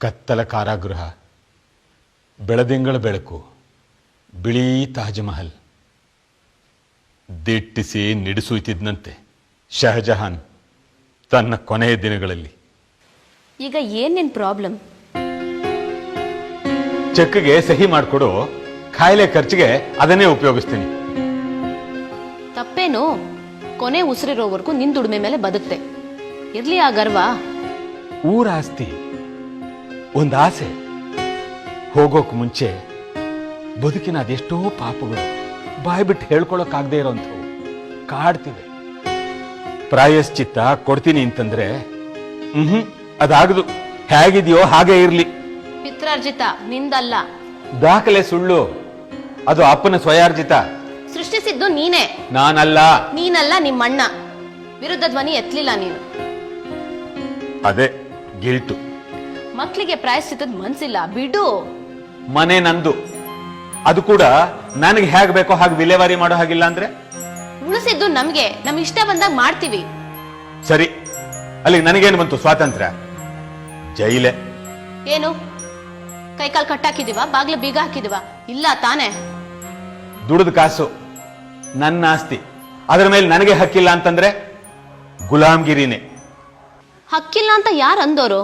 ಕತ್ತಲ ಕಾರಾಗೃಹ, ಬೆಳದಿಂಗಳ ಬೆಳಕು, ಬಿಳಿ ತಾಜ್ ಮಹಲ್. ದಿಟ್ಟಿಸಿ ನಿಡಿಸುತ್ತಿದ್ದಂತೆ ಶಹಜಹಾನ್ ತನ್ನ ಕೊನೆಯ ದಿನಗಳಲ್ಲಿ. ಈಗ ಏನ್ ನಿನ್ ಪ್ರಾಬ್ಲಮ್? ಚೆಕ್ಗೆ ಸಹಿ ಮಾಡಿಕೊಡು, ಕಾಯಿಲೆ ಖರ್ಚಿಗೆ ಅದನ್ನೇ ಉಪಯೋಗಿಸ್ತೀನಿ. ತಪ್ಪೇನು? ಕೊನೆ ಉಸಿರಿರೋವರೆಗೂ ನಿನ್ ದುಡಿಮೆ ಮೇಲೆ ಬದುಕ್ತೆ. ಇರ್ಲಿ ಆ ಗರ್ವ. ಊರ ಆಸ್ತಿ, ಒಂದು ಆಸೆ. ಹೋಗೋಕ್ ಮುಂಚೆ ಬದುಕಿನ ಅದೆಷ್ಟೋ ಪಾಪಗಳು ಬಾಯಿ ಬಿಟ್ಟು ಹೇಳ್ಕೊಳಕ್ಕಾಗದೇ ಇರೋಂಥವು ಕಾಡ್ತಿವೆ. ಪ್ರಾಯಶ್ಚಿತ್ತ ಕೊಡ್ತೀನಿ ಅಂತಂದ್ರೆ ಅದಾಗದು. ಹೇಗಿದೆಯೋ ಹಾಗೆ ಇರ್ಲಿ. ಪಿತ್ರಾರ್ಜಿತ ನಿಂದಲ್ಲ. ದಾಖಲೆ ಸುಳ್ಳು, ಅದು ಅಪ್ಪನ ಸ್ವಯಾರ್ಜಿತ. ಸೃಷ್ಟಿಸಿದ್ದು ನೀನೇ. ನಾನಲ್ಲ. ನೀನಲ್ಲ, ನಿಮ್ಮಣ್ಣ. ವಿರುದ್ಧ ಧ್ವನಿ ಎತ್ತಲಿಲ್ಲ ನೀನು. ಅದೇ ಗಿಲ್ಟು. ಮಕ್ಕಳಿಗೆ ಪ್ರಾಯಶ್ಚಿತ್ತದ ಮನ್ಸಿಲ್ಲ, ಬಿಡು. ಮನೆ ನಂದು, ಅದು ಕೂಡ ನನಗೆ ಹೇಗ್ ಬೇಕೋ ಹಾಗೆ ವಿಲೇವಾರಿ ಮಾಡೋ ಹಾಗಿಲ್ಲ ಅಂದ್ರೆ? ಉಳಿಸಿದ್ದು ನಮ್ಗೆ, ನಮ್ ಇಷ್ಟ ಬಂದಾಗ ಮಾಡ್ತೀವಿ. ಸರಿ, ಅಲ್ಲಿಗೆ ನನಗೇನು ಬಂತು ಸ್ವಾತಂತ್ರ್ಯ? ಜೈಲೆ. ಏನು ಕೈಕಾಲ್ ಕಟ್ಟಾಕಿದೀವ? ಬಾಗ್ಲು ಬೀಗ ಹಾಕಿದೀವ? ಇಲ್ಲ ತಾನೇ. ದುಡಿದ ಕಾಸು ನನ್ನ ಆಸ್ತಿ, ಅದರ ಮೇಲೆ ನನಗೆ ಹಕ್ಕಿಲ್ಲ ಅಂತಂದ್ರೆ ಗುಲಾಮ್ಗಿರಿನೇ. ಹಕ್ಕಿಲ್ಲ ಅಂತ ಯಾರು ಅಂದೋರು?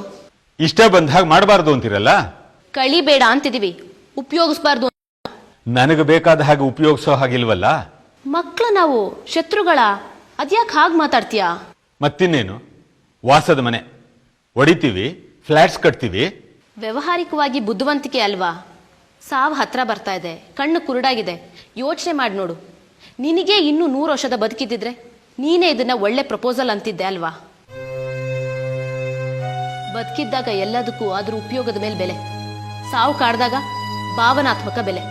ಇಷ್ಟ ಬಂದ ಹಾಗೆ ಮಾಡಬಾರ್ದು ಅಂತಿರಲ್ಲ. ಕಳಿಬೇಡ ಅಂತಿದೀವಿ, ಉಪಯೋಗಿಸಬಾರ್ದು. ನನಗೆ ಬೇಕಾದ ಹಾಗೆ ಉಪಯೋಗಿಸೋ ಹಾಗಿಲ್ವಲ್ಲ. ಮಕ್ಕಳು ನಾವು ಶತ್ರುಗಳ? ಅದ್ಯಾಕೆ ಹಾಗೆ ಮಾತಾಡ್ತೀಯಾ? ಮತ್ತಿನ್ನೇನು, ವಾಸದ ಮನೆ ಹೊಡಿತೀವಿ, ಫ್ಲಾಟ್ಸ್ ಕಟ್ತೀವಿ. ವ್ಯವಹಾರಿಕವಾಗಿ ಬುದ್ಧಿವಂತಿಕೆ ಅಲ್ವಾ? ಸಾವು ಹತ್ರ ಬರ್ತಾ ಇದೆ, ಕಣ್ಣು ಕುರುಡಾಗಿದೆ. ಯೋಚನೆ ಮಾಡಿ ನೋಡು. ನಿನಗೆ ಇನ್ನೂ 100 ವರ್ಷದ ಬದುಕಿದ್ದಿದ್ರೆ ನೀನೇ ಇದನ್ನ ಒಳ್ಳೆ ಪ್ರಪೋಸಲ್ ಅಂತಿದ್ದೆ ಅಲ್ವಾ? ಬದುಕಿದ್ದಾಗ ಎಲ್ಲದಕ್ಕೂ ಅದ್ರ ಉಪಯೋಗದ ಮೇಲೆ ಬೆಲೆ, ಸಾವು ಕಾಡ್ದಾಗ ಭಾವನಾತ್ಮಕ ಬೆಲೆ.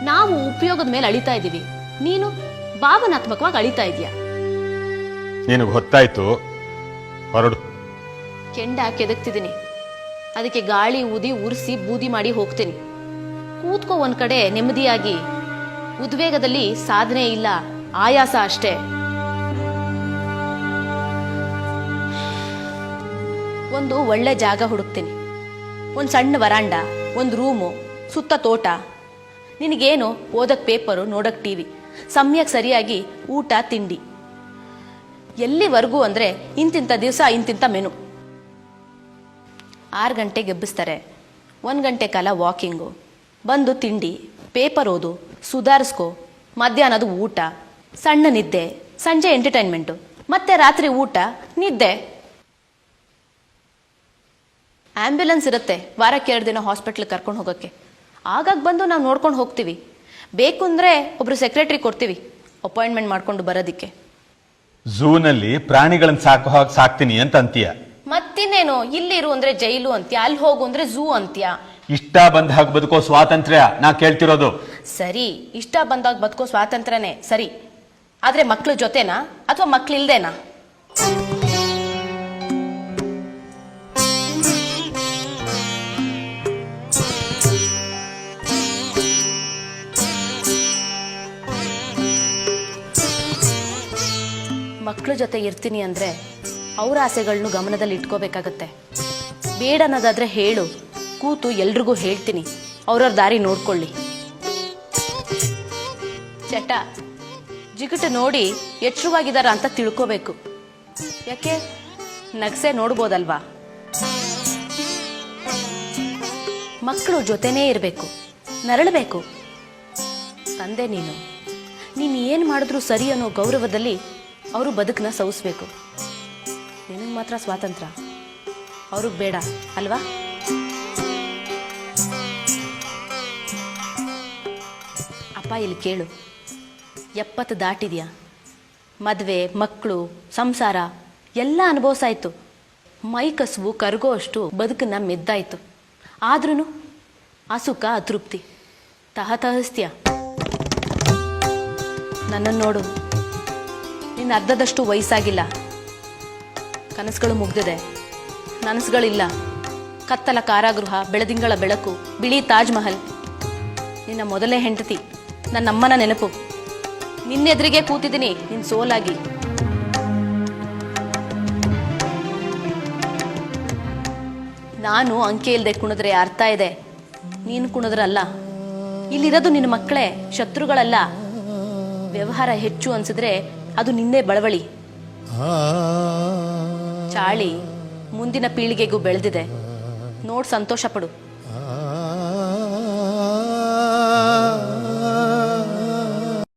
ನಾವು ಉಪಯೋಗದ ಮೇಲೆ ಅಳಿತಾ ಇದ್ದೀವಿ, ನೀನು ಭಾವನಾತ್ಮಕವಾಗಿ ಅಳಿತಾ ಇದೀಯ. ನಿನಗೆ ಹೊತ್ತಾಯ್ತು, ಹೊರಡು. ಕೆಂಡ ಕೆದಕ್ತಿದ್ದೀನಿ, ಅದಕ್ಕೆ ಗಾಳಿ ಊದಿ ಉರಿಸಿ ಬೂದಿ ಮಾಡಿ ಹೋಗ್ತೀನಿ. ಕೂತ್ಕೋ ಒಂದ್ ಕಡೆ ನೆಮ್ಮದಿಯಾಗಿ. ಉದ್ವೇಗದಲ್ಲಿ ಸಾಧನೆ ಇಲ್ಲ, ಆಯಾಸ ಅಷ್ಟೇ. ಒಂದು ಒಳ್ಳೆ ಜಾಗ ಹುಡುಕ್ತೀನಿ, ಒಂದು ಸಣ್ಣ ವರಾಂಡ, ಒಂದು ರೂಮು, ಸುತ್ತ ತೋಟ. ನಿನಗೇನು ಓದಕ್ ಪೇಪರು, ನೋಡಕ್ ಟಿವಿ, ಸಮಯಕ್ಕೆ ಸರಿಯಾಗಿ ಊಟ ತಿಂಡಿ. ಎಲ್ಲಿವರೆಗೂ ಅಂದ್ರೆ ಇಂತಿಂತ ದಿವಸ ಇಂತಿಂತ ಮೆನು. 6 ಗಂಟೆಗೆ ಎಬ್ಬಿಸ್ತಾರೆ, 1 ಗಂಟೆ ಕಾಲ ವಾಕಿಂಗು, ಬಂದು ತಿಂಡಿ, ಪೇಪರ್ ಓದು, ಸುಧಾರಿಸ್ಕೋ. ಮಧ್ಯಾಹ್ನದ ಊಟ, ಸಣ್ಣ ನಿದ್ದೆ, ಸಂಜೆ ಎಂಟರ್ಟೈನ್ಮೆಂಟು, ಮತ್ತೆ ರಾತ್ರಿ ಊಟ, ನಿದ್ದೆ. ಆಂಬ್ಯುಲೆನ್ಸ್ ಇರುತ್ತೆ, ವಾರಕ್ಕೆ 2 ದಿನ ಹಾಸ್ಪಿಟ್ಲಿಗೆ ಕರ್ಕೊಂಡು ಹೋಗೋಕ್ಕೆ. ಆಗಾಗ ಬಂದು ನಾವು ನೋಡ್ಕೊಂಡು ಹೋಗ್ತೀವಿ. ಬೇಕು ಅಂದರೆ ಒಬ್ರು ಸೆಕ್ರೆಟರಿ ಕೊಡ್ತೀವಿ ಅಪಾಯಿಂಟ್ಮೆಂಟ್ ಮಾಡ್ಕೊಂಡು ಬರೋದಿಕ್ಕೆ. ಝೂನಲ್ಲಿ ಪ್ರಾಣಿಗಳನ್ನ ಸಾಕ್ತೀನಿ ಅಂತ ಅಂತೀಯ. ಮತ್ತಿನ್ನೇನು, ಇಲ್ಲಿರು ಅಂದ್ರೆ ಜೈಲು ಅಂತ್ಯ, ಅಲ್ಲಿ ಹೋಗು ಅಂದ್ರೆ ಝೂ ಅಂತ್ಯ. ಇಷ್ಟ ಬಂದ ಹಾಗೆ ಬದುಕೋ ಸ್ವಾತಂತ್ರ್ಯ ನಾ ಕೇಳ್ತಿರೋದು. ಸರಿ, ಇಷ್ಟ ಬಂದಾಗ ಬದುಕೋ ಸ್ವಾತಂತ್ರ್ಯನೇ ಸರಿ. ಆದ್ರೆ ಮಕ್ಳ ಜೊತೆನಾ ಅಥವಾ ಮಕ್ಳಿಲ್ದೇನಾ? ಮಕ್ಕಳ ಜೊತೆ ಇರ್ತೀನಿ ಅಂದ್ರೆ ಅವ್ರ ಆಸೆಗಳನ್ನು ಗಮನದಲ್ಲಿ ಇಟ್ಕೋಬೇಕಾಗತ್ತೆ. ಬೇಡ ಅನ್ನೋದಾದ್ರೆ ಹೇಳು, ಕೂತು ಎಲ್ರಿಗೂ ಹೇಳ್ತೀನಿ, ಅವ್ರವ್ರ ದಾರಿ ನೋಡ್ಕೊಳ್ಳಿ. ಚಟ ಜಿಗುಟು ನೋಡಿ ಎಚ್ಚರವಾಗಿದಾರ ಅಂತ ತಿಳ್ಕೋಬೇಕು. ಯಾಕೆ ನಗ್ಸೆ ನೋಡ್ಬೋದಲ್ವಾ? ಮಕ್ಕಳು ಜೊತೆನೇ ಇರಬೇಕು, ನರಳಬೇಕು. ತಂದೆ ನೀನು ಏನು ಮಾಡಿದ್ರು ಸರಿ ಅನ್ನೋ ಗೌರವದಲ್ಲಿ ಅವರು ಬದುಕನ್ನ ಸವಿಸ್ಬೇಕು. ನಿನಗೆ ಮಾತ್ರ ಸ್ವಾತಂತ್ರ್ಯ, ಅವ್ರಿಗೆ ಬೇಡ ಅಲ್ವಾ? ಅಪ್ಪ ಇಲ್ಲಿ ಕೇಳು, 70 ದಾಟಿದ್ಯಾ, ಮದುವೆ, ಮಕ್ಕಳು, ಸಂಸಾರ ಎಲ್ಲ ಅನುಭವಿಸಾಯ್ತು. ಮೈ ಕಸುವು ಕರಗೋ ಅಷ್ಟು ಬದುಕನ್ನ ಮೆದ್ದಾಯ್ತು. ಆದ್ರೂ ಅಸುಖ ಅತೃಪ್ತಿ ತಹತಹಿಸ್ತೀಯ. ನನ್ನನ್ನು ನೋಡು, ನಿನ್ನ ಅರ್ಧದಷ್ಟು ವಯಸ್ಸಾಗಿಲ್ಲ, ಕನಸುಗಳು ಮುಗ್ದಿದೆ, ನನಸುಗಳಿಲ್ಲ. ಕತ್ತಲ ಕಾರಾಗೃಹ, ಬೆಳದಿಂಗಳ ಬೆಳಕು, ಬಿಳಿ ತಾಜ್ ಮಹಲ್. ನಿನ್ನ ಮೊದಲೇ ಹೆಂಡತಿ, ನನ್ನಮ್ಮನ ನೆನಪು. ನಿನ್ನೆದುರಿಗೆ ಕೂತಿದ್ದೀನಿ ನಿನ್ನ ಸೋಲಾಗಿ. ನಾನು ಅಂಕೆ ಇಲ್ಲದೆ ಕುಣಿದ್ರೆ ಅರ್ಥ ಇದೆ, ನೀನು ಕುಣಿದ್ರಲ್ಲ. ಇಲ್ಲಿರೋದು ನಿನ್ನ ಮಕ್ಕಳೇ, ಶತ್ರುಗಳಲ್ಲ. ವ್ಯವಹಾರ ಹೆಚ್ಚು ಅನ್ಸಿದ್ರೆ ಅದು ನಿನ್ನೆ ಬಳವಳಿ. ಚಾಳಿ ಮುಂದಿನ ಪೀಳಿಗೆಗೂ ಬೆಳೆದಿದೆ, ನೋಡ್ ಸಂತೋಷ ಪಡು.